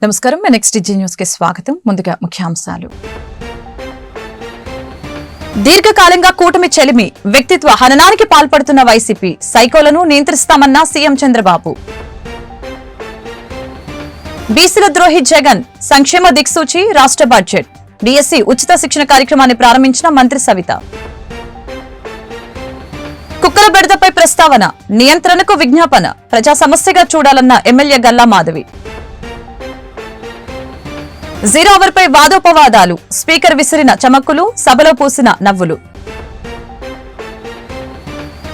నమస్కారం. Next D news కి స్వాగతం. ముందుగా ముఖ్యాంశాలు. దీర్ఘకాలంగా కూటమి చెలిమి, వ్యక్తిత్వ హననానికి పాల్పడుతున్న వైసీపీ, సైకోలను నియంత్రిస్తామన్న సీఎం చంద్రబాబు. బీసీల ద్రోహి జగన్, సంక్షేమ దిక్సూచి రాష్ట్ర బడ్జెట్. డిఎస్సి ఉచిత శిక్షణ కార్యక్రమాన్ని ప్రారంభించిన మంత్రి సవిత. కుక్కల బెడదపై ప్రస్తావన, నియంత్రణకు విజ్ఞాపన, ప్రజా సమస్యగా చూడాలన్న ఎమ్మెల్యే గల్లా మాధవి. జీరో ఓవర్పై వాదోపవాదాలు, స్పీకర్ విసిరిన చమక్కులు, సభలో పూసిన నవ్వులు.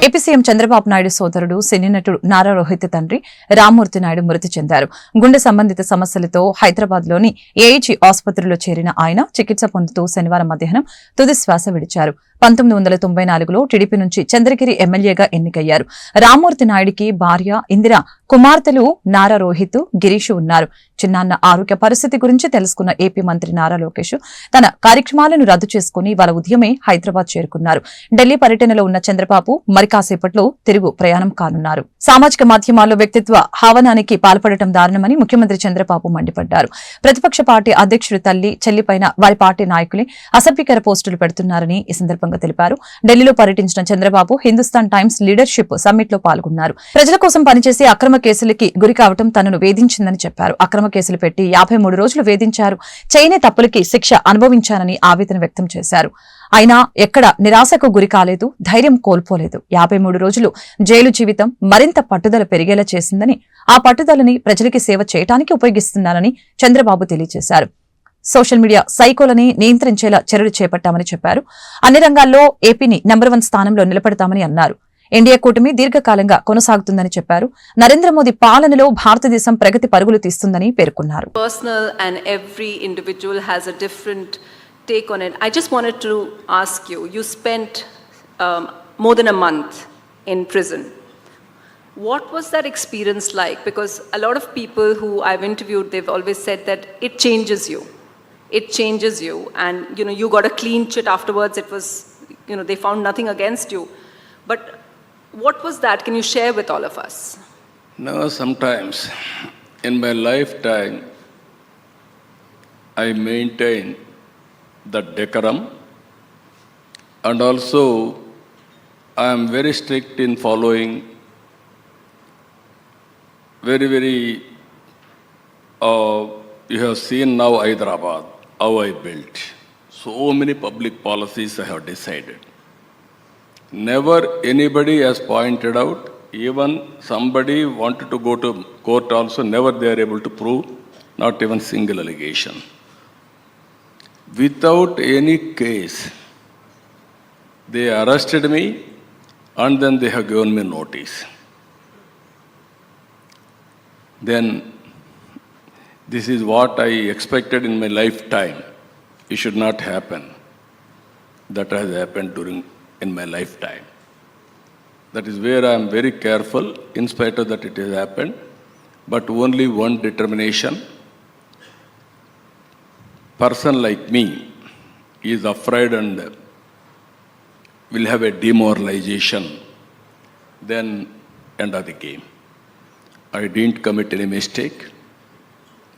ఏపీ సీఎం చంద్రబాబు నాయుడు సోదరుడు సినీ నటుడు నారా రోహిత్ తండ్రి రామ్మూర్తి నాయుడు మృతి చెందారు. గుండె సంబంధిత సమస్యలతో హైదరాబాద్ లోని ఏఐజీ ఆసుపత్రిలో చేరిన ఆయన చికిత్స పొందుతూ శనివారం మధ్యాహ్నం తుది శ్వాస విడిచారు. 1994లో టీడీపీ నుంచి చంద్రగిరి ఎమ్మెల్యేగా ఎన్నికయ్యారు. రామ్మూర్తి నాయుడికి భార్య ఇందిర, కుమార్తెలు నారా రోహిత్, గిరీష్ ఉన్నారు. చిన్నాన్న ఆరోగ్య పరిస్థితి గురించి తెలుసుకున్న ఏపీ మంత్రి నారా లోకేష్ తన కార్యక్రమాలను రద్దు చేసుకుని వాళ్ళ ఉదయమే హైదరాబాద్ చేరుకున్నారు. ఢిల్లీ పర్యటనలో ఉన్న చంద్రబాబు మరి కాసేపట్లో తిరుగు ప్రయాణం కానున్నారు. సామాజిక మాధ్యమాల్లో వ్యక్తిత్వ హావనానికి పాల్పడటం దారుణమని ముఖ్యమంత్రి చంద్రబాబు మండిపడ్డారు. ప్రతిపక్ష పార్టీ అధ్యక్షుడి తల్లి, చెల్లిపైన వారి పార్టీ నాయకులే అసభ్యకర పోస్టులు పెడుతున్నారని ఈ సందర్భంగా తెలిపారు. ఢిల్లీలో పర్యటించిన Chandrababu Hindustan times leadership summit లో పాల్గొన్నారు. ప్రజల కోసం పనిచేసి అక్రమ కేసులకి గురి కావటం తనను వేధించిందని చెప్పారు. అక్రమ కేసులు పెట్టి 53 రోజులు వేధించారు. చేయని తప్పులకి శిక్ష అనుభవించానని ఆవేదన వ్యక్తం చేశారు. అయినా ఎక్కడ నిరాశకు గురి కాలేదు, ధైర్యం కోల్పోలేదు. 53 రోజులు జైలు జీవితం మరింత పట్టుదల పెరిగేలా చేసిందని, ఆ పట్టుదలని ప్రజలకి సేవ చేయడానికి ఉపయోగిస్తున్నానని చంద్రబాబు తెలియజేశారు. సోషల్ మీడియా సైకోలని నియంత్రించేలా చర్యలు చేపట్టామని చెప్పారు. అన్ని రంగాల్లో ఏపీని నెంబర్ 1 స్థానంలో నిలబెడతామని అన్నారు. ఎన్డీఏ కూటమి దీర్ఘకాలంగా కొనసాగుతుందని చెప్పారు. నరేంద్ర మోదీ పాలనలో భారతదేశం ప్రగతి పరుగులు తీస్తుందని పేర్కొన్నారు. Personal and every individual has a different take on it. I just wanted to ask you, you spent more than a month in prison. What was that experience like? Because a lot of people who I've interviewed, they've always said that it changes you. It changes you, and you got a clean chit afterwards. It was, they found nothing against you. But what was that? Can you share with all of us? No, sometimes in my lifetime I maintain the decorum, and also I am very strict in following very you have seen now Hyderabad, how I built. So many public policies I have decided. Never anybody has pointed out, even somebody wanted to go to court also, never they are able to prove, not even single allegation. Without any case, they arrested me and then they have given me notice. Then this is what I expected in my lifetime. It should not happen. That has happened in my lifetime. That is where I am very careful, in spite of that it has happened, but only one determination. Person like me is afraid and will have a demoralization, then end of the game. I didn't commit any mistake.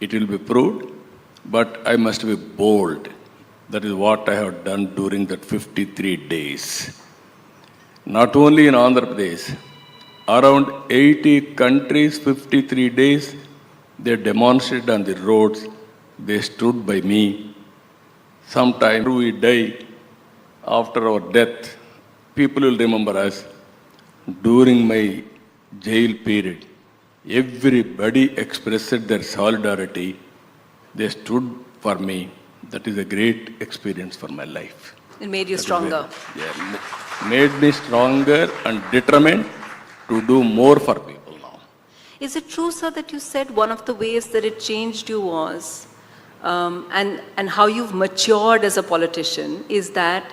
It will be proved, but I must be bold. That is what I have done during that 53 days. Not only in Andhra Pradesh, around 80 countries, 53 days, they demonstrated on the roads, they stood by me. Sometime we die, after our death, people will remember us. During my jail period, everybody expressed their solidarity. They stood for me. That is a great experience for my life. It made you stronger. Made me stronger and determined to do more for people now. Is it true, sir, that you said one of the ways that it changed you was, and how you've matured as a politician, is that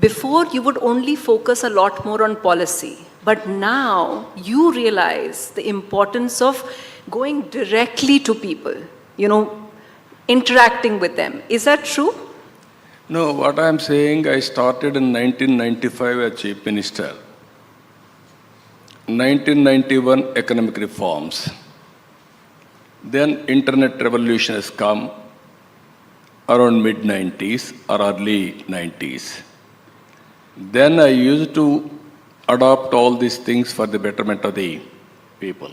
before you would only focus a lot more on policy, but now you realize the importance of going directly to people, interacting with them. Is that true? No, what I am saying, I started in 1995 as Chief Minister. 1991 economic reforms. Then internet revolution has come around mid-90s or early 90s. Then I used to adopt all these things for the betterment of the people.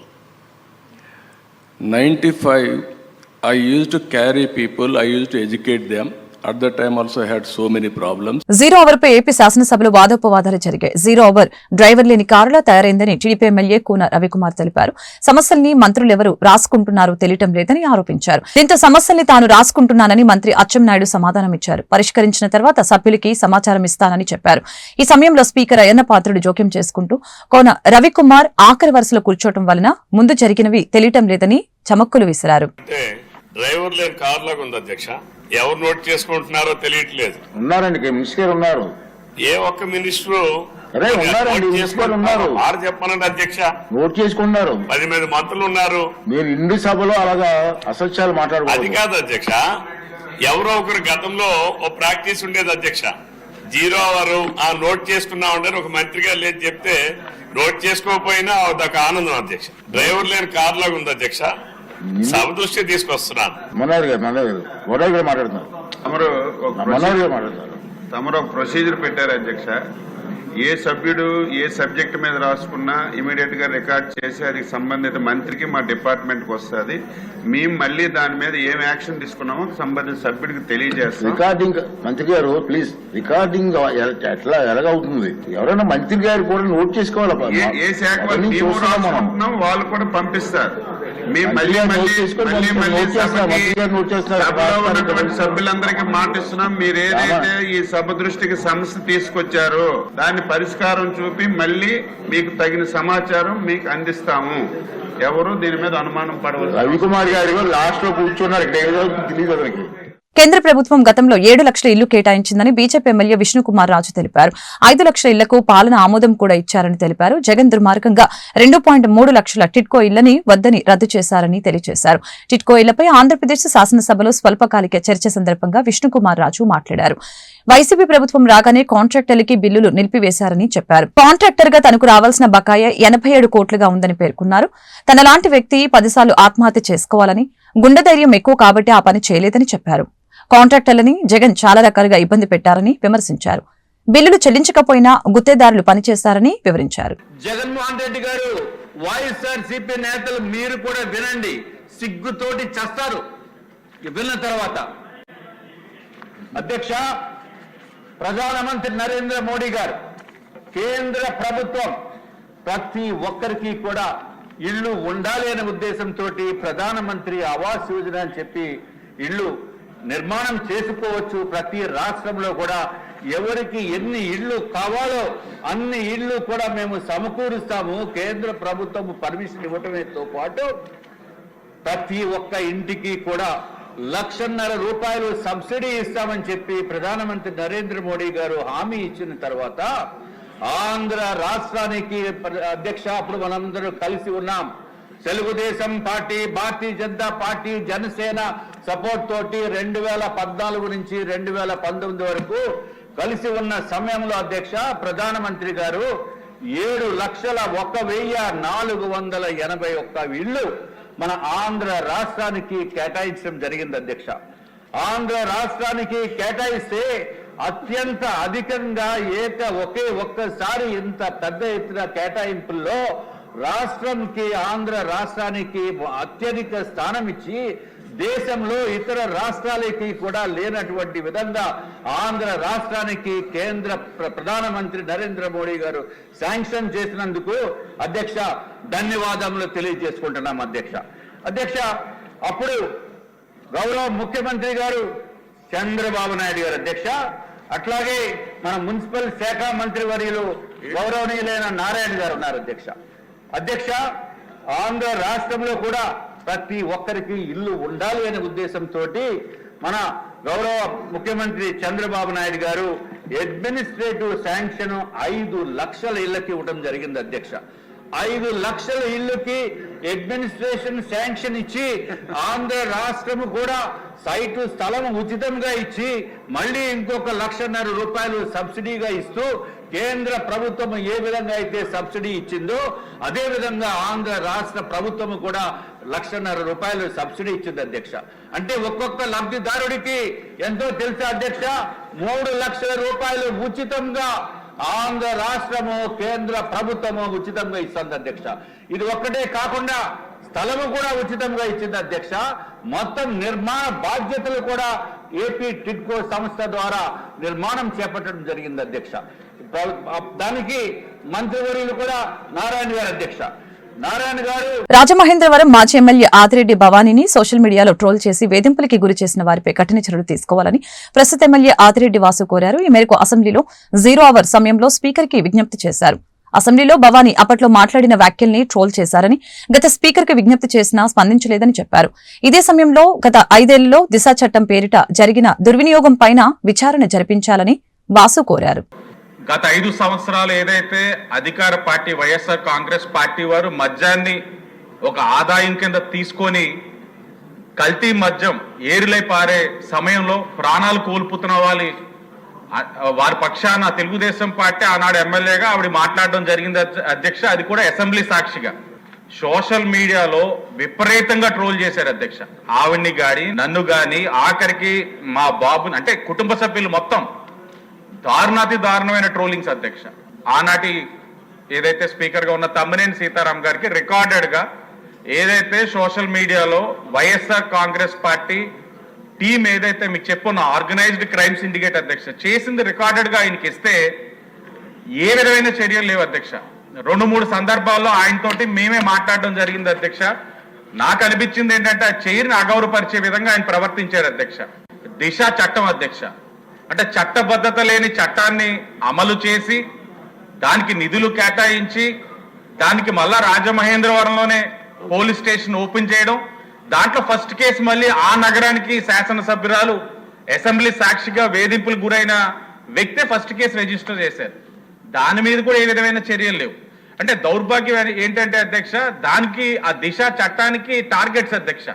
95, I used to carry people, I used to educate them. At that time also I had so many problems. Zero hour పై AP శాసనసభలో వాదోపవాదాలు జరిగాయి. Zero hour driver లేని కారులా తయారైందని TDP MLA Koona Ravikumar తెలిపారు. సమస్యల్ని మంత్రులెవరు రాసుకుంటున్నారో తెలియటం లేదని ఆరోపించారు. దీంతో సమస్యల్ని తాను రాసుకుంటున్నానని మంత్రి అచ్చెన్నాయుడు సమాధానమిచ్చారు. పరిష్కరించిన తర్వాత సభ్యులకి సమాచారం ఇస్తానని చెప్పారు. ఈ సమయంలో స్పీకర్ అయ్యన్న పాత్రుడు జోక్యం చేసుకుంటూ కోన రవికుమార్ ఆఖరి వరుసలో కూర్చోవటం వలన ముందు జరిగినవి తెలియటం లేదని చమక్కులు విసిరారు. డ్రైవర్ లేని కార్ లాగా ఉంది అధ్యక్ష. ఎవరు నోట్ చేసుకుంటున్నారో తెలియట్లేదు. ఉన్నారండి మినిస్టర్ ఉన్నారు. ఏ ఒక్క మినిస్టరు ఉన్నారండి, మినిస్టర్ ఉన్నారు. వారు చెప్పనండి అధ్యక్ష. నోట్ చేసుకున్నారు. 10 మంది మంత్రులు ఉన్నారు. మీరు ఇండి సభలో అలాగా అసత్యాలు అది మాట్లాడకూడదు. కాదు అధ్యక్ష. ఎవరో ఒకరు గతంలో ఓ ప్రాక్టీస్ ఉండేది అధ్యక్ష. జీరో అవర్ ఆ నోట్ చేసుకున్నామంటే ఒక మంత్రి గారు లేదు చెప్తే నోట్ చేసుకోకపోయినా అదొక ఆనందం అధ్యక్ష. డ్రైవర్ లేని కార్ లాగా ఉంది అధ్యక్ష. సభ దృష్టి తీసుకొస్తున్నాను. మనోహర్ గారు మాట్లాడుతున్నారు. తమరు ఒక ప్రొసీజర్ పెట్టారు అధ్యక్ష. ఏ సభ్యుడు ఏ సబ్జెక్ట్ మీద రాసుకున్నా ఇమీడియట్ గా రికార్డ్ చేసి అది సంబంధిత మంత్రికి మా డిపార్ట్మెంట్ కి వస్తుంది. మేము మళ్ళీ దాని మీద ఏం యాక్షన్ తీసుకున్నామో సంబంధిత సభ్యుడికి తెలియజేస్తాం. రికార్డింగ్ మంత్రి గారు ప్లీజ్ రికార్డింగ్ ఎలాగవుతుంది? ఎవరైనా మంత్రి గారు కూడా నోట్ చేసుకోవాలి. ఏ శాఖ రాసుకుంటున్నాం వాళ్ళు కూడా పంపిస్తారు. మేము మళ్ళీ సభ్యులందరికీ మాటిస్తున్నాం. మీరు ఏదైతే ఈ సభ దృష్టికి సమస్య తీసుకొచ్చారో దాన్ని పరిష్కారం చూపి మళ్ళీ మీకు తగిన సమాచారం మీకు అందిస్తాము. ఎవరు దీని మీద అనుమానం పడవచ్చు. రవికుమార్ గారు లాస్ట్ లో కూర్చున్నారు. ఇక్కడ తెలియదు. కేంద్ర ప్రభుత్వం గతంలో 7 లక్షల ఇళ్లు కేటాయించిందని బీజేపీ ఎమ్మెల్యే విష్ణుకుమార్ రాజు తెలిపారు. 5 లక్షల ఇళ్లకు పాలన ఆమోదం కూడా ఇచ్చారని తెలిపారు. జగన్ దుర్మార్గంగా 2.3 లక్షల టిడ్కో ఇళ్లని వద్దని రద్దు చేశారని తెలియజేశారు. టిడ్కో ఇళ్లపై ఆంధ్రప్రదేశ్ శాసనసభలో స్వల్పకాలిక చర్చ సందర్భంగా విష్ణుకుమార్ రాజు మాట్లాడారు. వైసీపీ ప్రభుత్వం రాగానే కాంట్రాక్టర్లకి బిల్లులు నిలిపివేశారని చెప్పారు. కాంట్రాక్టర్ గా తనకు రావాల్సిన బకాయి 87 కోట్లుగా ఉందని పేర్కొన్నారు. తనలాంటి వ్యక్తి 10 సార్లు ఆత్మహత్య చేసుకోవాలని, గుండె ధైర్యం ఎక్కువ కాబట్టి ఆ పని చేయలేదని చెప్పారు. కాంట్రాక్టర్లని జగన్ చాలా రకాలుగా ఇబ్బంది పెట్టారని విమర్శించారు. బిల్లులు చెల్లించకపోయినా గుత్తేదారులు పనిచేస్తారని వివరించారు. జగన్మోహన్ రెడ్డి గారు, వైఎస్ఆర్సీపీ నేతలు మీరు కూడా వినండి. సిగ్గుతోటి చస్తారు విన్న తర్వాత. అధ్యక్ష, ప్రధానమంత్రి నరేంద్ర మోడీ గారు, కేంద్ర ప్రభుత్వం ప్రతి ఒక్కరికి కూడా ఇళ్లు ఉండాలి అనే ఉద్దేశంతో ప్రధానమంత్రి ఆవాస్ యోజన అని చెప్పి ఇళ్లు నిర్మాణం చేసుకోవచ్చు. ప్రతి రాష్ట్రంలో కూడా ఎవరికి ఎన్ని ఇళ్లు కావాలో అన్ని ఇళ్లు కూడా మేము సమకూరుస్తాము. కేంద్ర ప్రభుత్వం పర్మిషన్ ఇవ్వటమేతో పాటు ప్రతి ఒక్క ఇంటికి కూడా 1,50,000 రూపాయలు సబ్సిడీ ఇస్తామని చెప్పి ప్రధానమంత్రి నరేంద్ర మోడీ గారు హామీ ఇచ్చిన తర్వాత ఆంధ్ర రాష్ట్రానికి అధ్యక్ష అప్పుడు మనందరూ కలిసి ఉన్నాం. Telugu Desam party, Bharatiya Janata party, Janasena support తోటి 2014 నుంచి 2019 వరకు కలిసి ఉన్న సమయంలో అధ్యక్ష ప్రధానమంత్రి గారు 7,01,481 ఇళ్లు మన ఆంధ్ర రాష్ట్రానికి కేటాయించడం జరిగింది అధ్యక్ష. ఆంధ్ర రాష్ట్రానికి కేటాయిస్తే అత్యంత అధికంగా ఒకే ఒక్కసారి ఇంత పెద్ద ఎత్తున కేటాయింపుల్లో రాష్ట్రంకి ఆంధ్ర రాష్ట్రానికి అత్యధిక స్థానం ఇచ్చి దేశంలో ఇతర రాష్ట్రాలకి కూడా లేనటువంటి విధంగా ఆంధ్ర రాష్ట్రానికి కేంద్ర ప్రధానమంత్రి నరేంద్ర మోడీ గారు శాంక్షన్ చేసినందుకు అధ్యక్ష ధన్యవాదములు తెలియజేసుకుంటున్నాం అధ్యక్ష. అధ్యక్ష, అప్పుడు గౌరవ ముఖ్యమంత్రి గారు చంద్రబాబు నాయుడు గారు అధ్యక్ష, అట్లాగే మన మున్సిపల్ శాఖ మంత్రి వర్యులు గౌరవనీయులైన నారాయణ గారు ఉన్నారు అధ్యక్ష. అధ్యక్ష, ఆంధ్ర రాష్ట్రంలో కూడా ప్రతి ఒక్కరికి ఇల్లు ఉండాలి అనే ఉద్దేశంతో మన గౌరవ ముఖ్యమంత్రి చంద్రబాబు నాయుడు గారు అడ్మినిస్ట్రేటివ్ శాంక్షన్ 5 లక్షల ఇళ్లకి ఇవ్వడం జరిగింది అధ్యక్ష. 5 లక్షల ఇళ్లకి అడ్మినిస్ట్రేషన్ శాంక్షన్ ఇచ్చి ఆంధ్ర రాష్ట్రము కూడా సైటు స్థలం ఉచితంగా ఇచ్చి మళ్ళీ ఇంకొక 1,50,000 రూపాయలు సబ్సిడీగా ఇస్తూ కేంద్ర ప్రభుత్వం ఏ విధంగా అయితే సబ్సిడీ ఇచ్చిందో అదే విధంగా ఆంధ్ర రాష్ట్ర ప్రభుత్వం కూడా 1,50,000 రూపాయలు సబ్సిడీ ఇచ్చింది అధ్యక్ష. అంటే ఒక్కొక్క లబ్ధిదారుడికి ఎంతో తెలుసా అధ్యక్ష, 3 లక్షల రూపాయలు ఉచితంగా ఆంధ్ర రాష్ట్రము కేంద్ర ప్రభుత్వము ఉచితంగా ఇస్తుంది అధ్యక్ష. ఇది ఒక్కటే కాకుండా స్థలము కూడా ఉచితంగా ఇచ్చింది అధ్యక్ష. మొత్తం నిర్మాణ బాధ్యతలు కూడా ఏపీ టిడ్కో సంస్థ ద్వారా నిర్మాణం చేపట్టడం జరిగింది అధ్యక్ష. దానికి మంత్రివర్యులు కూడా నారాయణ గారు అధ్యక్ష. నారాయణ గారు రాజమహేంద్రవరం మాజీ ఎమ్మెల్యే ఆదిరెడ్డి భవానీని సోషల్ మీడియాలో ట్రోల్ చేసి వేధింపులకి గురి చేసిన వారిపై కఠిన చర్యలు తీసుకోవాలని ప్రస్తుత ఎమ్మెల్యే ఆదిరెడ్డి వాసు కోరారు. ఈ మేరకు అసెంబ్లీలో 0 అవర్ సమయంలో స్పీకర్ కి విజ్ఞప్తి చేశారు. అసెంబ్లీలో భవానీ అప్పట్లో మాట్లాడిన వ్యాఖ్యల్ని ట్రోల్ చేశారని, గత స్పీకర్ కి విజ్ఞప్తి చేసినా స్పందించలేదని చెప్పారు. ఇదే సమయంలో గత 5 ఏళ్లలో దిశ చట్టం పేరిట జరిగిన దుర్వినియోగం పైన విచారణ జరిపించాలని వాసు కోరారు. గత 5 సంవత్సరాలు ఏదైతే అధికార పార్టీ వైఎస్ఆర్ కాంగ్రెస్ పార్టీ వారు మద్యాన్ని ఒక ఆదాయం కింద తీసుకొని కల్తీ మద్యం ఏరులై పారే సమయంలో ప్రాణాలు కోల్పోతున్న వారి పక్షాన తెలుగుదేశం పార్టీ ఆనాడు ఎమ్మెల్యేగా ఆవిడ మాట్లాడడం జరిగింది అధ్యక్ష. అది కూడా అసెంబ్లీ సాక్షిగా సోషల్ మీడియాలో విపరీతంగా ట్రోల్ చేశారు అధ్యక్ష. ఆవిడ్ని గాని నన్ను గాని ఆఖరికి మా బాబుని, అంటే కుటుంబ సభ్యులు మొత్తం దారుణాతి దారుణమైన ట్రోలింగ్స్ అధ్యక్ష. ఆనాటి ఏదైతే స్పీకర్ గా ఉన్న తమ్మినేని సీతారాం గారికి రికార్డెడ్ గా ఏదైతే సోషల్ మీడియాలో వైఎస్ఆర్ కాంగ్రెస్ పార్టీ టీం ఏదైతే మీకు చెప్పున్న ఆర్గనైజ్డ్ క్రైమ్ సిండికేట్ అధ్యక్ష చేసింది రికార్డెడ్ గా ఆయనకి ఇస్తే ఏ విధమైన చర్యలు లేవు అధ్యక్ష. 2-3 సందర్భాల్లో ఆయనతోటి మేమే మాట్లాడడం జరిగింది అధ్యక్ష. నాకు అనిపించింది ఏంటంటే ఆ చైర్ని అగౌరవపరిచే విధంగా ఆయన ప్రవర్తించారు అధ్యక్ష. దిశ చట్టం అధ్యక్ష, అంటే చట్టబద్ధత లేని చట్టాన్ని అమలు చేసి దానికి నిధులు కేటాయించి దానికి మళ్ళా రాజమహేంద్రవరంలోనే పోలీస్ స్టేషన్ ఓపెన్ చేయడం, దాంట్లో ఫస్ట్ కేసు మళ్ళీ ఆ నగరానికి శాసనసభ్యురాలు అసెంబ్లీ సాక్షిగా వేధింపులకు గురైన వ్యక్తే ఫస్ట్ కేసు రిజిస్టర్ చేశారు. దాని మీద కూడా ఏ విధమైన చర్యలు లేవు. అంటే దౌర్భాగ్యం ఏంటంటే అధ్యక్ష, దానికి ఆ దిశ చట్టానికి టార్గెట్స్ అధ్యక్ష.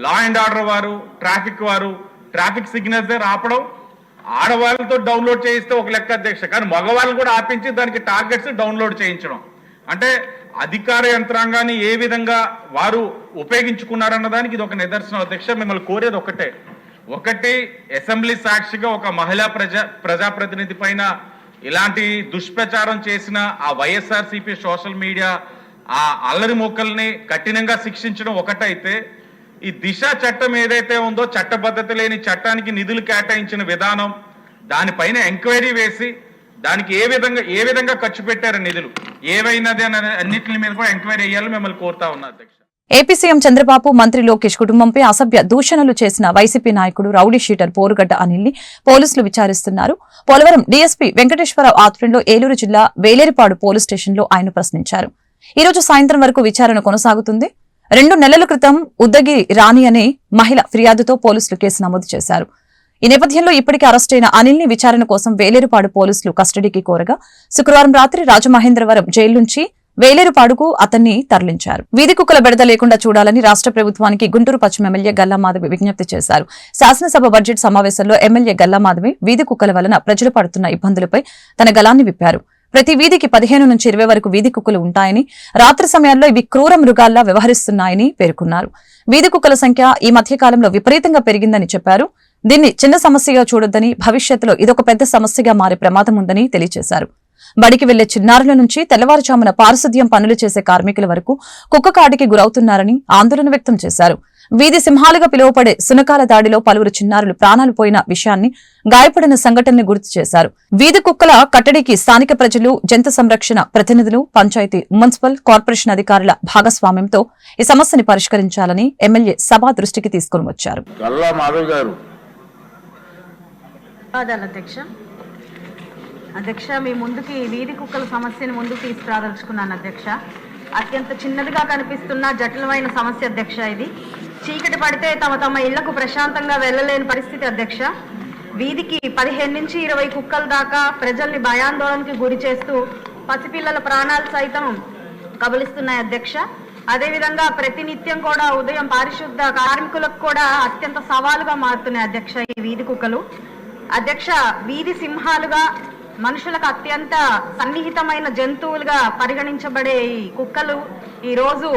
లా అండ్ ఆర్డర్ వారు, ట్రాఫిక్ సిగ్నల్స్ దగ్గర ఆపడం, ఆడవాళ్ళతో డౌన్లోడ్ చేయిస్తే ఒక లెక్క అధ్యక్ష, కానీ మగవాళ్ళని కూడా ఆపించి దానికి టార్గెట్స్ డౌన్లోడ్ చేయించడం. అంటే అధికార యంత్రాంగాన్ని ఏ విధంగా వారు ఉపయోగించుకున్నారన్న దానికి ఇది ఒక నిదర్శనం అధ్యక్ష. మిమ్మల్ని కోరేది ఒకటి అసెంబ్లీ సాక్షిగా ఒక మహిళా ప్రజాప్రతినిధి పైన ఇలాంటి దుష్ప్రచారం చేసిన ఆ వైఎస్ఆర్సీపీ సోషల్ మీడియా ఆ అల్లరి మొక్కల్ని కఠినంగా శిక్షించడం ఒకటైతే, ఈ దిశ చట్టం ఏదైతే ఉందో చట్టబద్ధత లేని చట్టానికి నిధులు కేటాయించిన విధానం, దానిపైన ఎంక్వైరీ వేసి దానికి ఏ విధంగా ఖర్చు పెట్టారు నిధులు ఏవైనది అనే అన్నింటి మీద కూడా ఎంక్వైరీ చేయాలని మిమ్మల్ని కోరుతా ఉన్నా అధ్యక్ష. ఏపీ సీఎం చంద్రబాబు మంత్రి లోకేష్ కుటుంబంపై అసభ్య దూషణలు చేసిన వైసీపీ నాయకుడు రౌడీ షీటర్ పోరుగడ్డ అనిల్ని పోలీసులు విచారిస్తున్నారు. పోలవరం డీఎస్పీ వెంకటేశ్వరరావు ఆధ్వర్యంలో ఏలూరు జిల్లా వేలేరుపాడు పోలీస్ స్టేషన్లో ఆయన ప్రశ్నించారు. ఈ రోజు సాయంత్రం వరకు విచారణ కొనసాగుతుంది. 2 నెలల క్రితం ఉద్దగిరి రాణి అనే మహిళ ఫిర్యాదుతో పోలీసులు కేసు నమోదు చేశారు. ఈ నేపథ్యంలో ఇప్పటికే అరెస్టైన అనిల్ని విచారణ కోసం వేలేరుపాడు పోలీసులు కస్టడీకి కోరగా శుక్రవారం రాత్రి రాజమహేంద్రవరం జైలు నుంచి వేలేరుపాడుకు అతన్ని తరలించారు. వీధి కుక్కల బెడద లేకుండా చూడాలని రాష్ట్ర ప్రభుత్వానికి గుంటూరు పశ్చిమ ఎమ్మెల్యే గల్లామాధవి విజ్ఞప్తి చేశారు. శాసనసభ బడ్జెట్ సమావేశంలో ఎమ్మెల్యే గల్లామాధవి వీధి కుక్కల వలన ప్రజలు పడుతున్న ఇబ్బందులపై తన గలాన్ని విప్పారు. ప్రతి వీధికి 15 నుంచి 20 వరకు వీధి కుక్కలు ఉంటాయని, రాత్రి సమయాల్లో ఇవి క్రూర మృగాల్లా వ్యవహరిస్తున్నాయని పేర్కొన్నారు. వీధి కుక్కల సంఖ్య ఈ మధ్య కాలంలో విపరీతంగా పెరిగిందని చెప్పారు. దీన్ని చిన్న సమస్యగా చూడొద్దని, భవిష్యత్తులో ఇదొక పెద్ద సమస్యగా మారే ప్రమాదం ఉందని తెలియజేశారు. బడికి వెళ్లే చిన్నారుల నుంచి తెల్లవారుజామున పారిశుద్ధ్యం పనులు చేసే కార్మికుల వరకు కుక్క కాటికి గురవుతున్నారని ఆందోళన వ్యక్తం చేశారు. వీధి సింహాలుగా పిలువపడే సునకాల దాడిలో పలువురు చిన్నారులు ప్రాణాలు పోయిన విషయాన్ని, గాయపడిన సంఘటనని గుర్తు చేశారు. వీధి కుక్కల కట్టడికి స్థానిక ప్రజలు, జంతు సంరక్షణ ప్రతినిధులు, పంచాయతీ, మున్సిపల్ కార్పొరేషన్ అధికారుల భాగస్వామ్యంతో ఈ సమస్యని పరిష్కరించాలని ఎమ్మెల్యే సభ దృష్టికి తీసుకుని వచ్చారు. అధ్యక్ష, మీ ముందుకి వీధి కుక్కల సమస్యను ముందుకు తీసుకురాదలుచుకున్నాను అధ్యక్ష. అత్యంత చిన్నదిగా కనిపిస్తున్న జటిలమైన సమస్య అధ్యక్ష. ఇది చీకటి పడితే తమ ఇళ్లకు ప్రశాంతంగా వెళ్ళలేని పరిస్థితి అధ్యక్ష. వీధికి 15 నుంచి 20 కుక్కల దాకా ప్రజల్ని భయాందోళనకి గురి చేస్తూ పసిపిల్లల ప్రాణాలు సైతం కబలిస్తున్నాయి అధ్యక్ష. అదేవిధంగా ప్రతినిత్యం కూడా ఉదయం పారిశుద్ధ కార్మికులకు కూడా అత్యంత సవాలుగా మారుతున్నాయి అధ్యక్ష ఈ వీధి కుక్కలు. అధ్యక్ష, వీధి సింహాలుగా మనుషులకు అత్యంత సన్నిహితమైన జంతువులుగా పరిగణించబడే ఈ కుక్కలు ఈరోజు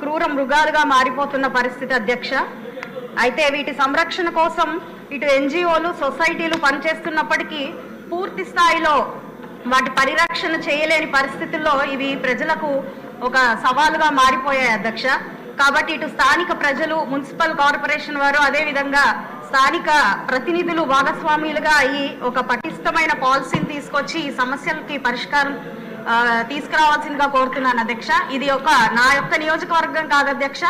క్రూర మృగాలుగా మారిపోతున్న పరిస్థితి అధ్యక్ష. అయితే వీటి సంరక్షణ కోసం ఇటు ఎన్జిఓలు సొసైటీలు పనిచేస్తున్నప్పటికీ పూర్తి స్థాయిలో వాటి పరిరక్షణ చేయలేని పరిస్థితుల్లో ఇవి ప్రజలకు ఒక సవాలుగా మారిపోయాయి అధ్యక్ష. కాబట్టి ఇటు స్థానిక ప్రజలు, మున్సిపల్ కార్పొరేషన్ వారు, అదేవిధంగా స్థానిక ప్రతినిధులు భాగస్వాములుగా అయ్యి ఒక పటిష్టమైన పాలసీని తీసుకొచ్చి ఈ సమస్యలకి పరిష్కారం తీసుకురావాల్సిందిగా కోరుతున్నాను అధ్యక్ష. ఇది నా యొక్క నియోజకవర్గం కాదు అధ్యక్ష,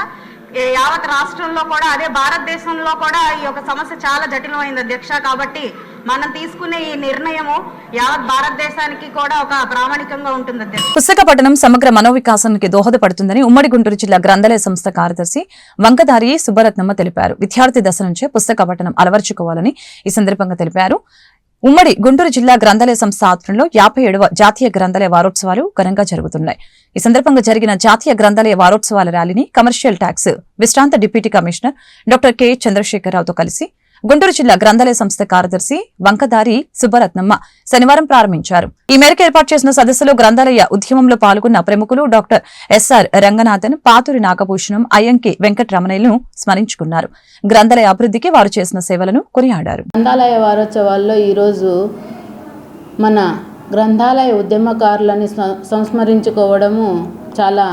యావత్ రాష్ట్రంలో కూడా, అదే భారతదేశంలో కూడా ఈ యొక్క సమస్య చాలా జటిలమైంది అధ్యక్ష. కాబట్టి మనం తీసుకునే ఈ నిర్ణయము యావత్ భారతదేశానికి కూడా ఒక ప్రామాణికంగా ఉంటుంది అధ్యక్ష. పుస్తకపఠనం సమగ్ర మనోవికాసానికి దోహదపడుతుందని ఉమ్మడి గుంటూరు జిల్లా గ్రంథాలయ సంస్థ కార్యదర్శి వంకదారి సుబ్బరత్నమ్మ తెలిపారు. విద్యార్థి దశ నుంచే పుస్తక పఠనం అలవర్చుకోవాలని ఈ సందర్భంగా తెలిపారు. ఉమ్మడి గుంటూరు జిల్లా గ్రంథాలయ సంస్థ ఆధ్వర్యంలో 57వ జాతీయ గ్రంథాలయ వారోత్సవాలు ఘనంగా జరుగుతున్నాయి. ఈ సందర్భంగా జరిగిన జాతీయ గ్రంథాలయ వారోత్సవాల ర్యాలీని కమర్షియల్ ట్యాక్స్ విశ్రాంత డిప్యూటీ కమిషనర్ డాక్టర్ కె చంద్రశేఖరరావుతో కలిసి గుంటూరు జిల్లా గ్రంథాలయ సంస్థ కార్యదర్శి వంకదారి సుబ్బరత్నమ్మ శనివారం ప్రారంభించారు. ఈ మేరకు ఏర్పాటు చేసిన సదస్సులో గ్రంథాలయ ఉద్యమంలో పాల్గొన్న ప్రముఖులు డాక్టర్ ఎస్ఆర్ రంగనాథన్, పాతూరి నాగభూషణం, అయ్యంకి వెంకటరమణయ్యను స్మరించుకున్నారు. గ్రంథాలయ అభివృద్ధికి వారు చేసిన సేవలను కొనియాడారు. గ్రంథాలయ వారోత్సవాల్లో ఈరోజు మన గ్రంథాలయ ఉద్యమకారులని సంస్మరించుకోవడము చాలా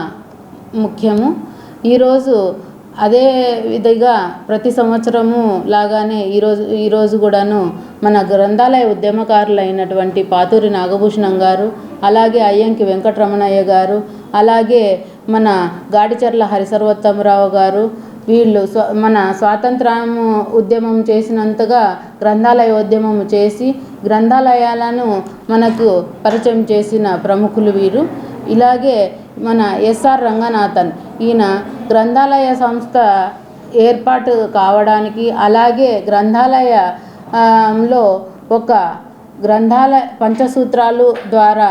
ముఖ్యము. ఈరోజు అదే విధంగా ప్రతి సంవత్సరము లాగానే ఈరోజు కూడాను మన గ్రంథాలయ ఉద్యమకారులైనటువంటి పాతూరి నాగభూషణం గారు, అలాగే అయ్యంకి వెంకటరమణయ్య గారు, అలాగే మన గాడిచర్ల హరిసర్వోత్తమరావు గారు, వీళ్ళు మన స్వాతంత్రం ఉద్యమం చేసినంతగా గ్రంథాలయ ఉద్యమం చేసి గ్రంథాలయాలను మనకు పరిచయం చేసిన ప్రముఖులు వీరు. ఇలాగే మన ఎస్ఆర్ రంగనాథన్, ఈయన గ్రంథాలయ సంస్థ ఏర్పాటు కావడానికి, అలాగే గ్రంథాలయంలో ఒక గ్రంథాలయ పంచసూత్రాలు ద్వారా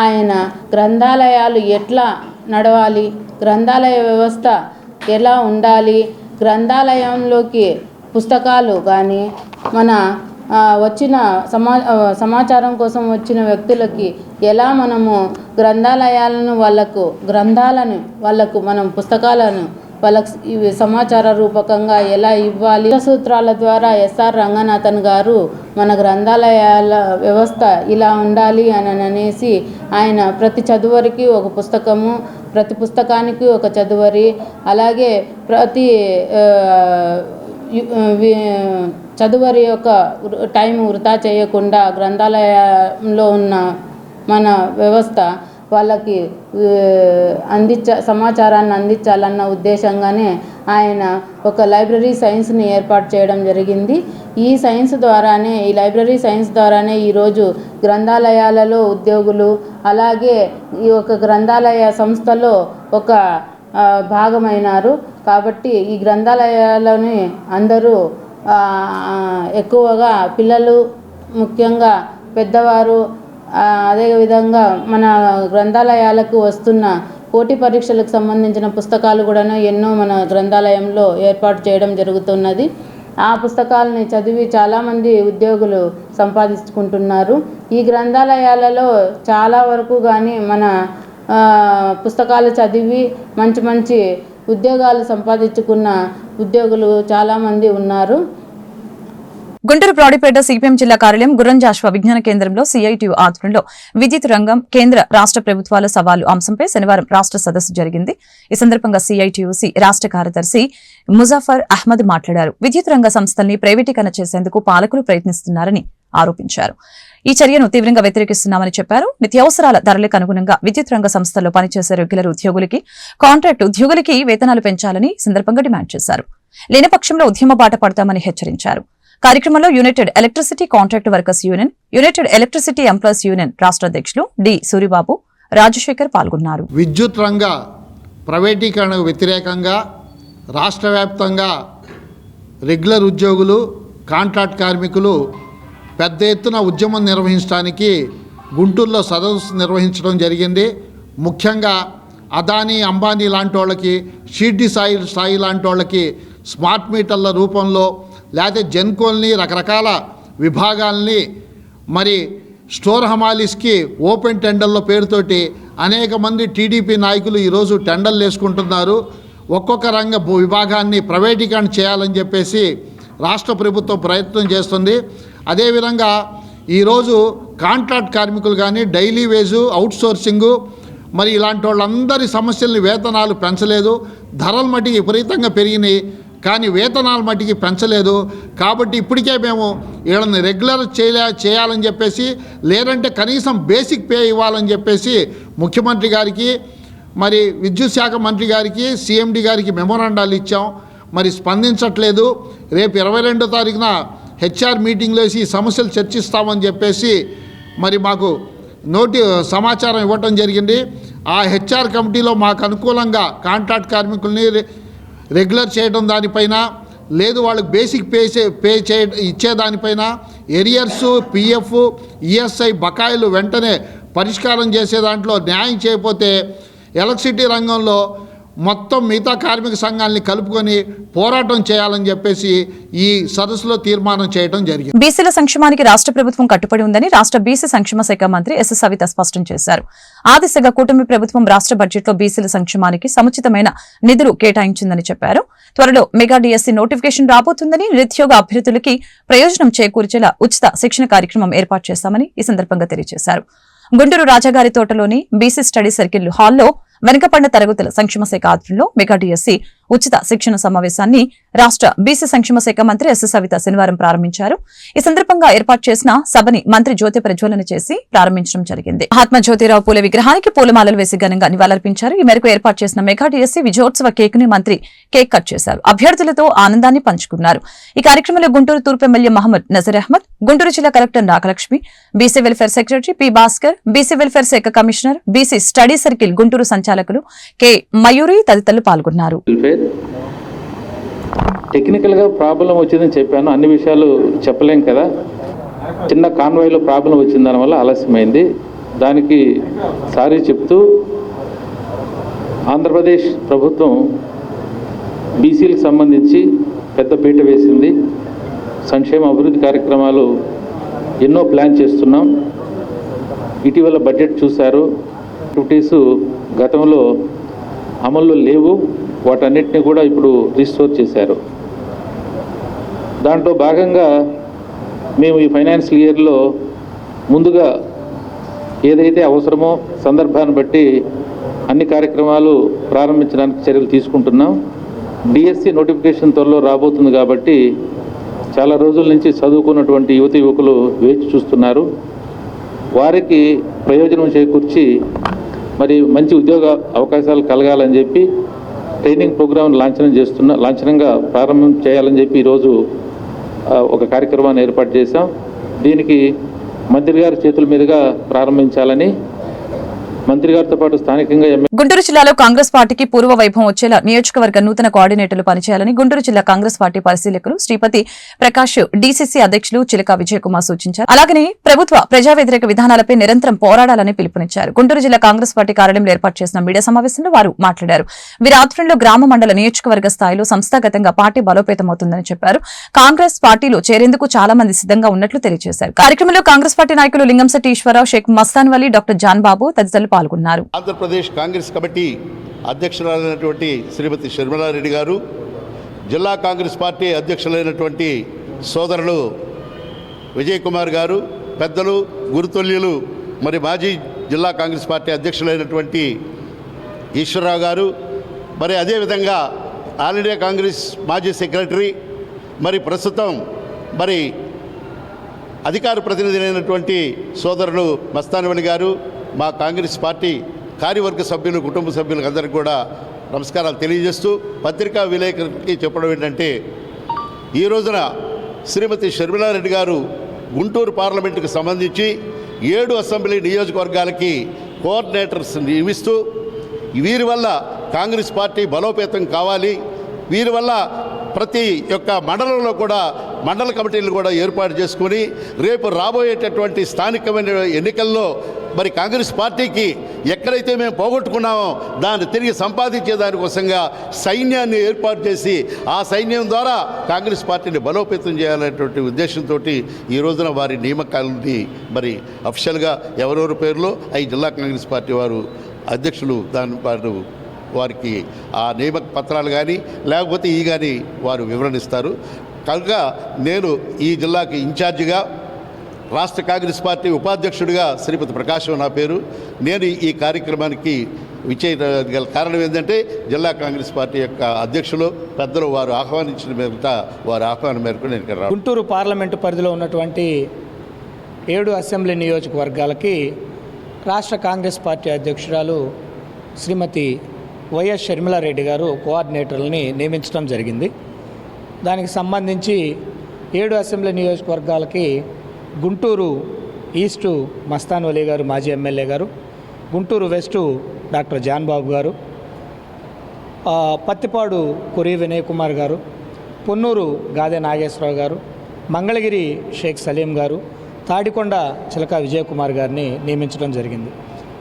ఆయన గ్రంథాలయాలు ఎట్లా నడవాలి, గ్రంథాలయ వ్యవస్థ ఎలా ఉండాలి, గ్రంథాలయంలోకి పుస్తకాలు కానీ మన వచ్చిన సమాచారం కోసం వచ్చిన వ్యక్తులకి ఎలా మనము వాళ్ళకు మనం పుస్తకాలను వాళ్ళకి సమాచార రూపకంగా ఎలా ఇవ్వాలి, సూత్రాల ద్వారా ఎస్ఆర్ రంగనాథన్ గారు మన గ్రంథాలయాల వ్యవస్థ ఇలా ఉండాలి అని అనేసి ఆయన ప్రతి చదువరికి ఒక పుస్తకము, ప్రతి పుస్తకానికి ఒక చదువరి, అలాగే ప్రతి చదువరి యొక్క టైం వృధా చేయకుండా గ్రంథాలయంలో ఉన్న మన వ్యవస్థ వాళ్ళకి సమాచారాన్ని అందించాలన్న ఉద్దేశంగానే ఆయన ఒక లైబ్రరీ సైన్స్ని ఏర్పాటు చేయడం జరిగింది. ఈ లైబ్రరీ సైన్స్ ద్వారానే ఈరోజు గ్రంథాలయాలలో ఉద్యోగులు, అలాగే ఈ ఒక గ్రంథాలయ సంస్థలో ఒక భాగమైనారు. కాబట్టి ఈ గ్రంథాలయాలని అందరూ ఎక్కువగా పిల్లలు, ముఖ్యంగా పెద్దవారు, అదేవిధంగా మన గ్రంథాలయాలకు వస్తున్న పోటీ పరీక్షలకు సంబంధించిన పుస్తకాలు కూడాను ఎన్నో మన గ్రంథాలయంలో ఏర్పాటు చేయడం జరుగుతున్నది. ఆ పుస్తకాలని చదివి చాలామంది ఉద్యోగులు సంపాదించుకుంటున్నారు. ఈ గ్రంథాలయాలలో చాలా వరకు కానీ మన పుస్తకాలు చదివి మంచి ఉద్యోగాలు సంపాదించుకున్న ఉద్యోగులు చాలామంది ఉన్నారు. గుంటూరు ప్రాడిపేట సిపిఎం జిల్లా కార్యాలయం గుర్రంజాశ్వ విజ్ఞాన కేంద్రంలో సిఐటియు ఆధ్వర్యంలో విద్యుత్ రంగం, కేంద్ర రాష్ట్ర ప్రభుత్వాల సవాలు అంశంపై శనివారం రాష్ట్ర సదస్సు జరిగింది. ఈ సందర్భంగా సిఐటియుసి రాష్ట్ర కార్యదర్శి ముజాఫర్ అహ్మద్ మాట్లాడారు. విద్యుత్ రంగ సంస్థల్ని ప్రైవేటీకరణ చేసేందుకు పాలకులు ప్రయత్నిస్తున్నారని ఆరోపించారు. ఈ చర్యను తీవ్రంగా వ్యతిరేకిస్తున్నామని చెప్పారు. నిత్యావసరాల ధరలకు అనుగుణంగా విద్యుత్ రంగ సంస్థల్లో పనిచేసే రెగ్యులర్ ఉద్యోగులకి, కాంట్రాక్ట్ ఉద్యోగులకి వేతనాలు పెంచాలని సందర్భంగా డిమాండ్ చేశారు. లేని పక్షంలో ఉద్యమ బాట పడతామని హెచ్చరించారు. కార్యక్రమంలో United electricity contract workers union, United electricity employees union రాష్ట్ర అధ్యక్షులు డి సూరిబాబు, రాజశేఖర్ పాల్గొన్నారు. విద్యుత్ రంగ ప్రైవేటీకరణకు వ్యతిరేకంగా రాష్ట్ర వ్యాప్తంగా రెగ్యులర్ ఉద్యోగులు, కాంట్రాక్ట్ కార్మికులు పెద్ద ఎత్తున ఉద్యమం నిర్వహించడానికి గుంటూరులో సదస్సు నిర్వహించడం జరిగింది. ముఖ్యంగా అదానీ, అంబానీ లాంటి వాళ్ళకి, షిర్డీ సాయి లాంటి వాళ్ళకి స్మార్ట్ మీటర్ల రూపంలో, లేకపోతే జెన్కోల్ని, రకరకాల విభాగాల్ని మరి స్టోర్ హమాలీస్కి ఓపెన్ టెండర్ల పేరుతోటి అనేక మంది టీడీపీ నాయకులు ఈరోజు టెండర్లు వేసుకుంటున్నారు. ఒక్కొక్క రంగ విభాగాన్ని ప్రైవేటీకరణ చేయాలని చెప్పేసి రాష్ట్ర ప్రభుత్వం ప్రయత్నం చేస్తుంది. అదేవిధంగా ఈరోజు కాంట్రాక్ట్ కార్మికులు కానీ డైలీ వేజు, అవుట్సోర్సింగు, మరి ఇలాంటి వాళ్ళందరి సమస్యల్ని వేతనాలు పెంచలేదు. ధరలు మటుకు విపరీతంగా పెరిగినాయి, కానీ వేతనాలు మటుకి పెంచలేదు. కాబట్టి ఇప్పటికే మేము వీళ్ళని రెగ్యులర్ చేయాలని చెప్పేసి, లేదంటే కనీసం బేసిక్ పే ఇవ్వాలని చెప్పేసి ముఖ్యమంత్రి గారికి, మరి విద్యుత్ శాఖ మంత్రి గారికి, సీఎండి గారికి మెమోరాండాలు ఇచ్చాం. మరి స్పందించట్లేదు. రేపు 22వ తారీఖున హెచ్ఆర్ మీటింగ్లో ఈ సమస్యలు చర్చిస్తామని చెప్పేసి మరి మాకు సమాచారం ఇవ్వటం జరిగింది. ఆ హెచ్ఆర్ కమిటీలో మాకు అనుకూలంగా కాంట్రాక్ట్ కార్మికుల్ని రెగ్యులర్ చేయడం దానిపైన, లేదు వాళ్ళకి బేసిక్ పే ఇచ్చేదానిపైన, ఎరియర్స్, పిఎఫ్, ఈఎస్ఐ బకాయిలు వెంటనే పరిష్కారం చేసే దాంట్లో న్యాయం చేయకపోతే ఎలక్ట్రిసిటీ రంగంలో మొత్తం మిగతా కార్మిక సంఘాలని కలుపుకొని పోరాటం చేయాలని చెప్పేసి ఈ సదస్సులో తీర్మానం చేయడం జరిగింది. బీసీల సంక్షేమానికి రాష్ట్ర ప్రభుత్వం కట్టుబడి ఉందని రాష్ట్ర బీసీ సంక్షేమ శాఖ మంత్రి ఎస్ సవిత స్పష్టం చేశారు. ఆ దిశగా కూటమి ప్రభుత్వం రాష్ట్ర బడ్జెట్లో బీసీల సంక్షేమానికి సముచితమైన నిధులు కేటాయించిందని చెప్పారు. త్వరలో మెగా డిఎస్సీ నోటిఫికేషన్ రాబోతుందని, నిరుద్యోగ అభ్యర్థులకి ప్రయోజనం చేకూర్చేలా ఉచిత శిక్షణ కార్యక్రమం ఏర్పాటు చేస్తామని ఈ సందర్భంగా తెలియజేశారు. గుంటూరు రాజాగారి తోటలోని బీసీ స్టడీ సర్కిల్ హాల్లో వెనుకబడిన తరగతుల సంక్షేమ శాఖ ఆధ్వర్యంలో మెగా డిఎస్సీ ఉచిత శిక్షణ సమావేశాన్ని రాష్ట్ర బీసీ సంక్షేమ శాఖ మంత్రి ఎస్ సవిత శనివారం ప్రారంభించారు. ఈ సందర్భంగా ఏర్పాటు చేసిన సభని మంత్రి జ్యోతి ప్రజ్వలన చేసి ప్రారంభించడం జరిగింది. మహాత్మా జ్యోతిరావు పూలే విగ్రహానికి పూలమాలలు వేసి ఘనంగా నివాళులర్పించారు. ఈ మేరకు ఏర్పాటు చేసిన మెగా డిఎస్సీ విజయోత్సవ కేక్ ని మంత్రి కేక్ కట్ చేశారు. అభ్యర్థులతో ఆనందాన్ని పంచుకున్నారు. ఈ కార్యక్రమంలో గుంటూరు తూర్పు ఎమ్మెల్యే మహమ్మద్ నజర్ అహ్మద్, గుంటూరు జిల్లా collector Nagalakshmi, BC welfare secretary P Bhaskar, BC welfare శాఖ commissioner, BC study circle Guntur సంచాలకులు కె మయూరి తదితరులు పాల్గొన్నారు. టెక్నికల్గా ప్రాబ్లం వచ్చిందని చెప్పాను, అన్ని విషయాలు చెప్పలేం కదా. చిన్న కాన్వాయ్లో ప్రాబ్లం వచ్చిన దానివల్ల ఆలస్యమైంది. దానికి సారీ చెప్తూ ఆంధ్రప్రదేశ్ ప్రభుత్వం బీసీలకు సంబంధించి పెద్దపీట వేసింది. సంక్షేమ అభివృద్ధి కార్యక్రమాలు ఎన్నో ప్లాన్ చేస్తున్నాం. ఇటీవల బడ్జెట్ చూశారు. యాక్టివిటీస్ గతంలో అమల్లో లేవు, వాటన్నిటిని కూడా ఇప్పుడు రీస్టోర్ చేశారు. దాంట్లో భాగంగా మేము ఈ ఫైనాన్షియల్ ఇయర్లో ముందుగా ఏదైతే అవసరమో సందర్భాన్ని బట్టి అన్ని కార్యక్రమాలు ప్రారంభించడానికి చర్యలు తీసుకుంటున్నాం. డిఎస్సి నోటిఫికేషన్ త్వరలో రాబోతుంది కాబట్టి చాలా రోజుల నుంచి చదువుకున్నటువంటి యువకులు వేచి చూస్తున్నారు. వారికి ప్రయోజనం చేకూర్చి మరి మంచి ఉద్యోగ అవకాశాలు కలగాలని చెప్పి ట్రైనింగ్ ప్రోగ్రామ్ లాంఛనంగా ప్రారంభం చేయాలని చెప్పి ఈరోజు ఒక కార్యక్రమాన్ని ఏర్పాటు చేశాం. దీనికి మంత్రి గారి చేతుల మీదుగా ప్రారంభించాలని మంత్రి గారితో పాటు స్థానికంగా గుంటూరు జిల్లాలో కాంగ్రెస్ పార్టీకి పూర్వ వైభవం వచ్చేలా నియోజకవర్గ నూతన కోఆర్డినేటర్లు పనిచేయాలని గుంటూరు జిల్లా కాంగ్రెస్ పార్టీ పరిశీలకులు శ్రీపతి ప్రకాష్, డీసీసీ అధ్యక్షులు చిలక విజయకుమార్ సూచించారు. అలాగనే ప్రభుత్వ ప్రజా వ్యతిరేక విధానాలపై నిరంతరం పోరాడాలని పిలుపునిచ్చారు. గుంటూరు జిల్లా కాంగ్రెస్ పార్టీ కార్యాలయంలో ఏర్పాటు చేసిన మీడియా సమావేశంలో వారు మాట్లాడారు. వీరి ఆధ్వర్యంలో గ్రామ మండల నియోజకవర్గ స్థాయిలో సంస్థాగతంగా పార్టీ బలోపేతమవుతుందని చెప్పారు. కాంగ్రెస్ పార్టీలో చేరేందుకు చాలా మంది సిద్ధంగా ఉన్నట్లు తెలియజేశారు. కార్యక్రమంలో కాంగ్రెస్ పార్టీ నాయకులు లింగంశెట్టి ఈశ్వరరావు, షేక్ మస్తాన్ వలీ, డాక్టర్ జాన్ బాబు తదితరులు పాల్గొన్నారు. ఆంధ్రప్రదేశ్ కాంగ్రెస్ కమిటీ అధ్యక్షురాలైనటువంటి శ్రీమతి షర్మిలారెడ్డి గారు, జిల్లా కాంగ్రెస్ పార్టీ అధ్యక్షులైనటువంటి సోదరులు విజయ్ కుమార్ గారు, పెద్దలు గురుతుల్యులు మరి మాజీ జిల్లా కాంగ్రెస్ పార్టీ అధ్యక్షులైనటువంటి ఈశ్వరరావు గారు, మరి అదేవిధంగా ఆల్ ఇండియా కాంగ్రెస్ మాజీ సెక్రటరీ, మరి ప్రస్తుతం మరి అధికార ప్రతినిధి అయినటువంటి సోదరులు మస్తానవలి గారు, మా కాంగ్రెస్ పార్టీ కార్యవర్గ సభ్యులు, కుటుంబ సభ్యులకు అందరికీ కూడా నమస్కారాలు తెలియజేస్తూ పత్రికా విలేకరులకి చెప్పడం ఏంటంటే, ఈ రోజున శ్రీమతి షర్మిలారెడ్డి గారు గుంటూరు పార్లమెంటుకు సంబంధించి 7 అసెంబ్లీ నియోజకవర్గాలకి కోఆర్డినేటర్స్ నియమిస్తూ వీరి వల్ల కాంగ్రెస్ పార్టీ బలోపేతం కావాలి, వీరి వల్ల ప్రతి యొక్క మండలంలో కూడా మండల కమిటీలు కూడా ఏర్పాటు చేసుకుని రేపు రాబోయేటటువంటి స్థానికమైన ఎన్నికల్లో మరి కాంగ్రెస్ పార్టీకి ఎక్కడైతే మేము పోగొట్టుకున్నామో దాన్ని తిరిగి సంపాదించే దానికోసంగా సైన్యాన్ని ఏర్పాటు చేసి ఆ సైన్యం ద్వారా కాంగ్రెస్ పార్టీని బలోపేతం చేయాలనేటువంటి ఉద్దేశంతో ఈ రోజున వారి నియామకాలని మరి అఫిషియల్గా ఎవరెవరి పేరులో ఈ జిల్లా కాంగ్రెస్ పార్టీ వారు అధ్యక్షులు వారికి ఆ నియామక పత్రాలు కానీ లేకపోతే కానీ వారు వివరణిస్తారు. కనుక నేను ఈ జిల్లాకి ఇన్ఛార్జిగా రాష్ట్ర కాంగ్రెస్ పార్టీ ఉపాధ్యక్షుడిగా శ్రీపతి ప్రకాశం నా పేరు. నేను ఈ కార్యక్రమానికి విచ్చేయగల కారణం ఏంటంటే జిల్లా కాంగ్రెస్ పార్టీ యొక్క అధ్యక్షులు పెద్దలు వారు ఆహ్వానించిన మేరకు వారి ఆహ్వానం మేరకు నేను ఇక్కడ గుంటూరు పార్లమెంటు పరిధిలో ఉన్నటువంటి 7 అసెంబ్లీ నియోజకవర్గాలకి రాష్ట్ర కాంగ్రెస్ పార్టీ అధ్యక్షురాలు శ్రీమతి వైఎస్ షర్మిలారెడ్డి గారు కోఆర్డినేటర్లని నియమించడం జరిగింది. దానికి సంబంధించి 7 అసెంబ్లీ నియోజకవర్గాలకి గుంటూరు ఈస్టు మస్తాన్ వలీ గారు మాజీ ఎమ్మెల్యే గారు, గుంటూరు వెస్టు డాక్టర్ జాన్ బాబు గారు, పత్తిపాడు కురి వినయ్ కుమార్ గారు, పొన్నూరు గాదె నాగేశ్వరరావు గారు, మంగళగిరి షేక్ సలీం గారు, తాడికొండ చిలక విజయ్ కుమార్ గారిని నియమించడం జరిగింది.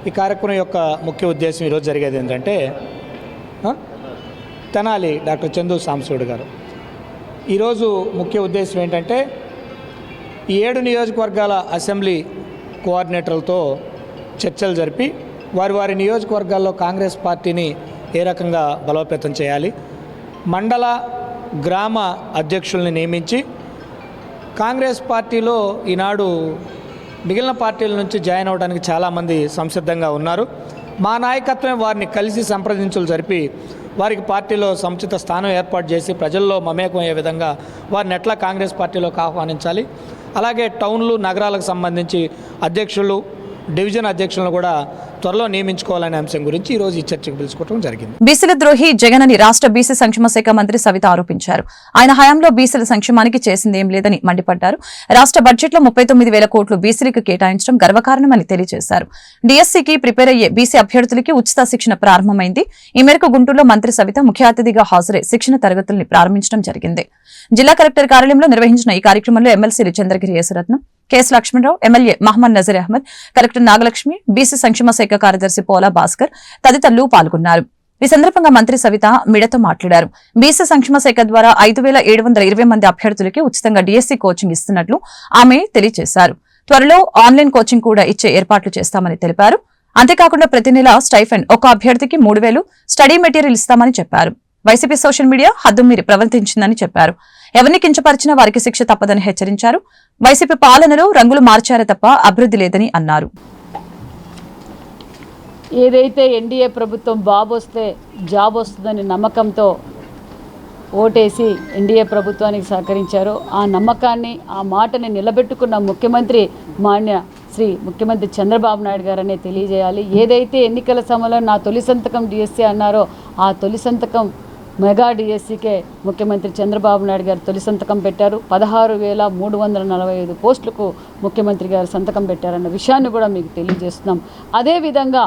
ఈ కార్యక్రమం యొక్క ముఖ్య ఉద్దేశం ఈరోజు జరిగేది ఏంటంటే తెనాలి డాక్టర్ చందు సాంబశివుడు గారు. ఈరోజు ముఖ్య ఉద్దేశం ఏంటంటే ఈ 7 నియోజకవర్గాల అసెంబ్లీ కోఆర్డినేటర్లతో చర్చలు జరిపి వారి నియోజకవర్గాల్లో కాంగ్రెస్ పార్టీని ఏ రకంగా బలోపేతం చేయాలి, మండల గ్రామ అధ్యక్షుల్ని నియమించి కాంగ్రెస్ పార్టీలో ఈనాడు మిగిలిన పార్టీల నుంచి జాయిన్ అవ్వడానికి చాలామంది సంసిద్ధంగా ఉన్నారు. మా నాయకత్వం వారిని కలిసి సంప్రదించులు జరిపి వారికి పార్టీలో సముచిత స్థానం ఏర్పాటు చేసి ప్రజల్లో మమేకం అయ్యే విధంగా వారిని ఎట్లా కాంగ్రెస్ పార్టీలోకి ఆహ్వానించాలి, అలాగే టౌన్లు నగరాలకు సంబంధించి అధ్యక్షులు డివిజన్ అధ్యక్షులను కూడా త్వరలో నియమించుకోవాలనే అంశం గురించి ఈ రోజు ఈ చర్చకు పిలుచుకోవడం జరిగింది. బీసీల ద్రోహి జగన్ అని రాష్ట్ర బీసీ సంక్షేమ శాఖ మంత్రి సవిత ఆరోపించారు. ఆయన హయాంలో బీసీల సంక్షేమానికి చేసిందేం లేదని మండిపడ్డారు. రాష్ట్ర బడ్జెట్ లో 39,000 కోట్లు బీసీలకు కేటాయించడం గర్వకారణమని తెలియజేశారు. డీఎస్సీకి ప్రిపేర్ అయ్యే బీసీ అభ్యర్థులకి ఉచిత శిక్షణ ప్రారంభమైంది. ఈ మేరకు గుంటూరులో మంత్రి సవిత ముఖ్య అతిథిగా హాజరై శిక్షణ తరగతుల్ని ప్రారంభించడం జరిగింది. జిల్లా కలెక్టర్ కార్యాలయంలో నిర్వహించిన ఈ కార్యక్రమంలో ఎమ్మెల్సీలు Chandragiri Yesaratnam, KS Lakshmanarao, MLA Mohammed Nazeer Ahmed, collector Nagalakshmi, BC సంక్షేమ శాఖ కార్యదర్శి పోలా భాస్కర్ తదితరులు పాల్గొన్నారు. ఈ సందర్భంగా మంత్రి సవిత మీడియాతో మాట్లాడారు. బీసీ సంక్షేమ శాఖ ద్వారా 5,720 మంది అభ్యర్థులకి ఉచితంగా డీఎస్సీ కోచింగ్ ఇస్తున్నట్లు ఆమె తెలియజేశారు. త్వరలో ఆన్లైన్ కోచింగ్ కూడా ఇచ్చే ఏర్పాట్లు చేస్తామని తెలిపారు. అంతేకాకుండా ప్రతి నెల స్టైఫండ్ ఒక అభ్యర్థికి 3,000 స్టడీ మెటీరియల్ ఇస్తామని చెప్పారు. వైసీపీ సోషల్ మీడియా హద్దుమీరి ప్రవర్తించిందని చెప్పారు. ఎవరిని కించపరిచినా వారికి శిక్ష తప్పదని హెచ్చరించారు. వైసీపీ పాలనలో రంగులు మార్చారే తప్ప అభివృద్ధి లేదని అన్నారు. ఏదైతే ఎన్డీఏ ప్రభుత్వం బాబు వస్తే జాబ్ వస్తుందని నమ్మకంతో ఓటేసి ఎన్డీఏ ప్రభుత్వానికి సహకరించారో ఆ నమ్మకాన్ని ఆ మాటని నిలబెట్టుకున్న ముఖ్యమంత్రి మాన్య శ్రీ ముఖ్యమంత్రి చంద్రబాబు నాయుడు గారనే తెలియజేయాలి. ఏదైతే ఎన్నికల సమయంలో నా తొలి సంతకం డిఎస్సీ అన్నారో ఆ తొలి సంతకం మెగా డిఎస్సీకే ముఖ్యమంత్రి చంద్రబాబు నాయుడు గారు తొలి సంతకం పెట్టారు. 16,345 పోస్టులకు ముఖ్యమంత్రి గారు సంతకం పెట్టారన్న విషయాన్ని కూడా మీకు తెలియజేస్తున్నాం. అదేవిధంగా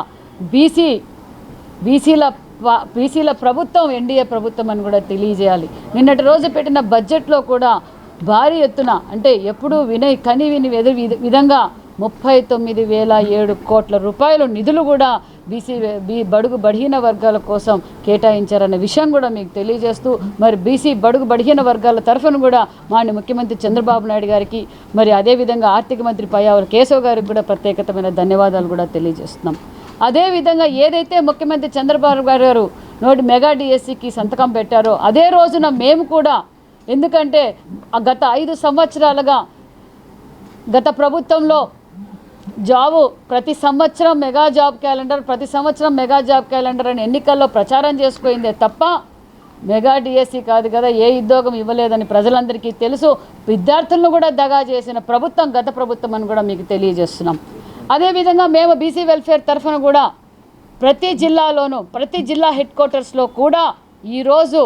బీసీల ప్రభుత్వం ఎన్డీఏ ప్రభుత్వం అని కూడా తెలియజేయాలి. నిన్నటి రోజు పెట్టిన బడ్జెట్లో కూడా భారీ ఎత్తున అంటే ఎప్పుడూ కని విని విధంగా 39,007 కోట్ల రూపాయలు నిధులు కూడా బడుగు బడిహీన వర్గాల కోసం కేటాయించారన్న విషయం కూడా మీకు తెలియజేస్తూ మరి బీసీ బడుగు బడిహీన వర్గాల తరఫున కూడా మాన్య ముఖ్యమంత్రి చంద్రబాబు నాయుడు గారికి మరి అదేవిధంగా ఆర్థిక మంత్రి పయ్యావుల కేశవ్ గారికి కూడా ప్రత్యేకమైన ధన్యవాదాలు కూడా తెలియజేస్తున్నాం. అదేవిధంగా ఏదైతే ముఖ్యమంత్రి చంద్రబాబు గారు మెగా డిఎస్సీకి సంతకం పెట్టారో అదే రోజున మేము కూడా, ఎందుకంటే గత 5 సంవత్సరాలుగా గత ప్రభుత్వంలో ప్రతి సంవత్సరం మెగా జాబ్ క్యాలెండర్ అని ఎన్నికల్లో ప్రచారం చేసుకుపోయిందే తప్ప మెగా డిఎస్సీ కాదు కదా, ఏ ఉద్యోగం ఇవ్వలేదని ప్రజలందరికీ తెలుసు. విద్యార్థులను కూడా దగా చేసిన ప్రభుత్వం గత ప్రభుత్వం అని కూడా మీకు తెలియజేస్తున్నాం. అదేవిధంగా మేము బీసీ వెల్ఫేర్ తరఫున కూడా ప్రతి జిల్లాలోనూ ప్రతి జిల్లా హెడ్ క్వార్టర్స్లో కూడా ఈరోజు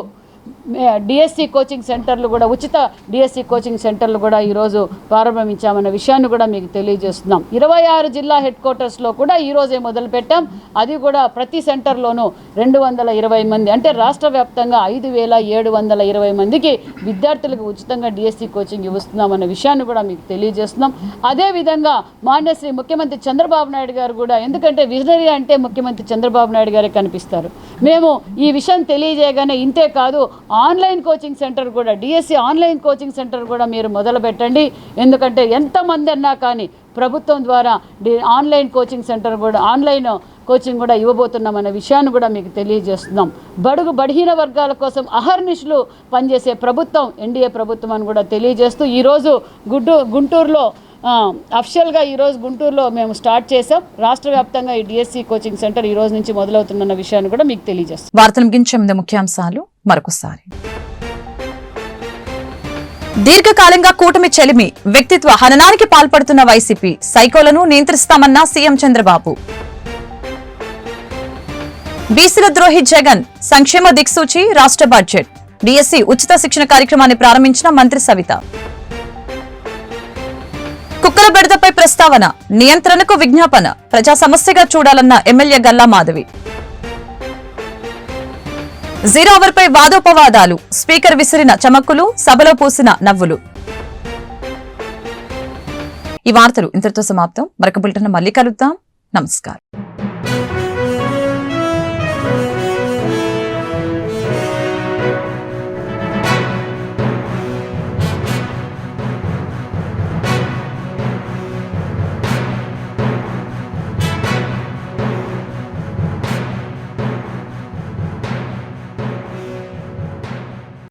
డిఎస్సి కోచింగ్ సెంటర్లు కూడా ఉచిత డిఎస్సి కోచింగ్ సెంటర్లు కూడా ఈరోజు ప్రారంభించామన్న విషయాన్ని కూడా మీకు తెలియజేస్తున్నాం. 26 జిల్లా హెడ్ క్వార్టర్స్లో కూడా ఈరోజే మొదలుపెట్టాం. అది కూడా ప్రతి సెంటర్లోనూ 220 మంది అంటే రాష్ట్ర వ్యాప్తంగా 5,720 మందికి విద్యార్థులకు ఉచితంగా డిఎస్సి కోచింగ్ ఇస్తున్నామన్న విషయాన్ని కూడా మీకు తెలియజేస్తున్నాం. అదేవిధంగా మాన్యశ్రీ ముఖ్యమంత్రి చంద్రబాబు నాయుడు గారు కూడా, ఎందుకంటే విజనరీ అంటే ముఖ్యమంత్రి చంద్రబాబు నాయుడు గారే కనిపిస్తారు. మేము ఈ విషయం తెలియజేయగానే ఇంతే కాదు, ఆన్లైన్ కోచింగ్ సెంటర్ కూడా డిఎస్సి ఆన్లైన్ కోచింగ్ సెంటర్ కూడా మీరు మొదలు పెట్టండి. ఎందుకంటే ఎంతమంది అన్నా కానీ ప్రభుత్వం ద్వారా ఆన్లైన్ కోచింగ్ సెంటర్ కూడా ఆన్లైన్ కోచింగ్ కూడా ఇవ్వబోతున్నామన్న విషయాన్ని కూడా మీకు తెలియజేస్తున్నాం. బలహీన వర్గాల కోసం అహర్నిశలు పనిచేసే ప్రభుత్వం ఎన్డీఏ ప్రభుత్వం అని కూడా తెలియజేస్తూ ఈరోజు గుంటూరులో అఫిషియల్గా ఈరోజు గుంటూరులో మేము స్టార్ట్ చేసాం. రాష్ట్ర వ్యాప్తంగా ఈ డిఎస్సి కోచింగ్ సెంటర్ ఈ రోజు నుంచి మొదలవుతున్న విషయాన్ని కూడా మీకు తెలియజేస్తాం. వార్తలు ముగించే ముందు ముఖ్యాంశాలు మరొకసారి. దీర్ఘకాలంగా కూటమి చెలిమి, వ్యక్తిత్వ హననానికి పాల్పడుతున్న వైసీపీ, సైకోలను నియంత్రిస్తామన్న సీఎం చంద్రబాబు. బీసీల ద్రోహి జగన్, సంక్షేమ దిక్సూచి రాష్ట్ర బడ్జెట్. డిఎస్సి ఉచిత శిక్షణ కార్యక్రమాన్ని ప్రారంభించిన మంత్రి సవిత. కుక్కల బెడదపై ప్రస్తావన, నియంత్రణకు విజ్ఞాపన, ప్రజా సమస్యగా చూడాలన్న ఎమ్మెల్యే గల్లా మాధవి. 0 ఓవర్పై వాదోపవాదాలు, స్పీకర్ విసిరిన చమక్కులు, సభలో పూసిన నవ్వులు. ఈ వార్తలు ఇంతటితో సమాప్తం. మరొక బులెటిన్ మళ్ళీ కలుద్దాం. నమస్కారం.